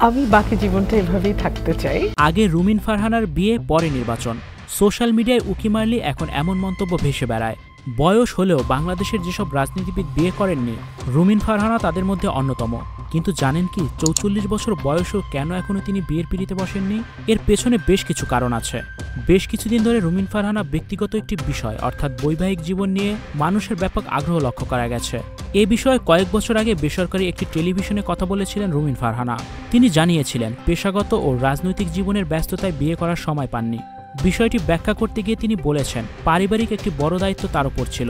আমি বাকি জীবনটা এভাবেই থাকতে চাই। আগে রুমিন ফারহানার বিয়ে, পরে নির্বাচন। সোশ্যাল মিডিয়ায় উকি মারলে এখন এমন মন্তব্য ভেসে বেড়ায়। বয়স হলেও বাংলাদেশের যেসব রাজনীতিবিদ বিয়ে করেননি, রুমিন ফারহানা তাদের মধ্যে অন্যতম। কিন্তু জানেন কি, ৪৪ বছর বয়সেও কেন এখনো তিনি বিয়ের পিঁড়িতে বসেননি? এর পেছনে বেশ কিছু কারণ আছে। বেশ কিছুদিন ধরে রুমিন ফারহানা ব্যক্তিগত একটি বিষয় অর্থাৎ বৈবাহিক জীবন নিয়ে মানুষের ব্যাপক আগ্রহ লক্ষ্য করা গেছে। এ বিষয়ে কয়েক বছর আগে বেসরকারি একটি টেলিভিশনে কথা বলেছিলেন রুমিন ফারহানা। তিনি জানিয়েছিলেন পেশাগত ও রাজনৈতিক জীবনের ব্যস্ততায় বিয়ে করার সময় পাননি। বিষয়টি ব্যাখ্যা করতে গিয়ে তিনি বলেছেন, পারিবারিক একটি বড় দায়িত্ব তার উপর ছিল।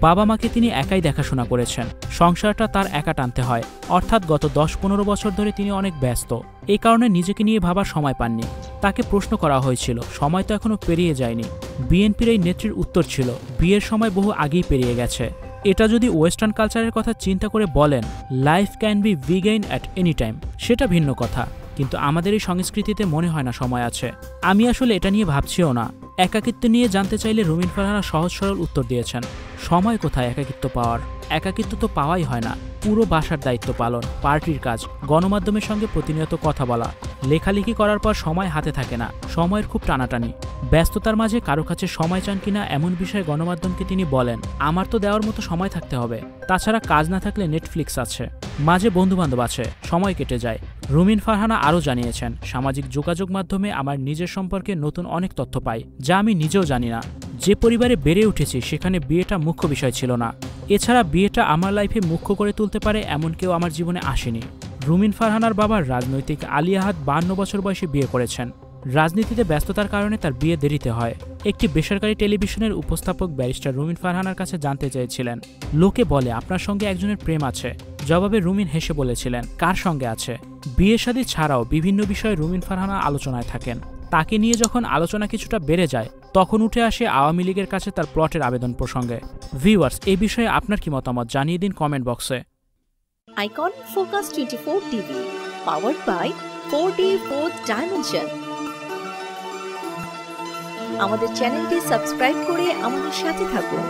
বাবা মাকে তিনি একাই দেখাশোনা করেছেন, সংসারটা তার একা টানতে হয়। অর্থাৎ গত ১০-১৫ বছর ধরে তিনি অনেক ব্যস্ত। এই কারণে নিজেকে নিয়ে ভাবার সময় পাননি। তাকে প্রশ্ন করা হয়েছিল, সময় তো এখনো পেরিয়ে যায়নি। বিএনপির এই নেত্রীর উত্তর ছিল, বিয়ের সময় বহু আগেই পেরিয়ে গেছে। এটা যদি ওয়েস্টার্ন কালচারের কথা চিন্তা করে বলেন, life can be begin at any time, সেটা ভিন্ন কথা। কিন্তু আমাদের এই সংস্কৃতিতে মনে হয় না সময় আছে। আমি আসলে এটা নিয়ে ভাবছিও না। একাকিত্ব নিয়ে জানতে চাইলে রুমিন ফারহানা সহজ সরল উত্তর দিয়েছেন, সময় কোথায় একাকিত্ব পাওয়ার? একাকিত্ব তো পাওয়াই হয় না। পুরো বাসার দায়িত্ব পালন, পার্টির কাজ, গণমাধ্যমের সঙ্গে প্রতিনিয়ত কথা বলা, লেখালেখি করার পর সময় হাতে থাকে না, সময়ের খুব টানাটানি। ব্যস্ততার মাঝে কারো কাছে সময় চান কিনা এমন বিষয়ে গণমাধ্যমকে তিনি বলেন, আমার তো দেওয়ার মতো সময় থাকতে হবে। তাছাড়া কাজ না থাকলে নেটফ্লিক্স আছে, মাঝে বন্ধুবান্ধব আছে, সময় কেটে যায়। রুমিন ফারহানা আরও জানিয়েছেন, সামাজিক যোগাযোগ মাধ্যমে আমার নিজের সম্পর্কে নতুন অনেক তথ্য পাই, যা আমি নিজেও জানি না। যে পরিবারে বেড়ে উঠেছি সেখানে বিয়েটা মুখ্য বিষয় ছিল না। এছাড়া বিয়েটা আমার লাইফে মুখ্য করে তুলতে পারে এমন কেউ আমার জীবনে আসেনি। রুমিন ফারহানার বাবার রাজনৈতিক আলী আহাদ ৫২ বছর বয়সে বিয়ে করেছেন। রাজনীতিতে ব্যস্ততার কারণে তার বিয়ে দেরিতে হয়। একটি বেসরকারি টেলিভিশনের উপস্থাপক ব্যারিস্টার রুমিন ফারহানার কাছে জানতে চেয়েছিলেন, লোকে বলে আপনার সঙ্গে একজনের প্রেম আছে। জবাবে রুমিন হেসে বলেছিলেন, কার সঙ্গে আছে? বিয়ে শাদী ছাড়াও বিভিন্ন বিষয়ে রুমিন ফারহানা আলোচনায় থাকেন। তাকে নিয়ে যখন আলোচনা কিছুটা বেড়ে যায়, তখন উঠে আসে আওয়ামী লীগের কাছে তার প্লটের আবেদন প্রসঙ্গে। ভিউয়ার্স, এই বিষয়ে আপনার কি মতামত জানিয়ে দিন কমেন্ট বক্সে। Icon Focus 24 TV, powered by 4D Fourth Dimension। আমাদের চ্যানেলটি সাবস্ক্রাইব করে আমাদের সাথে থাকুন।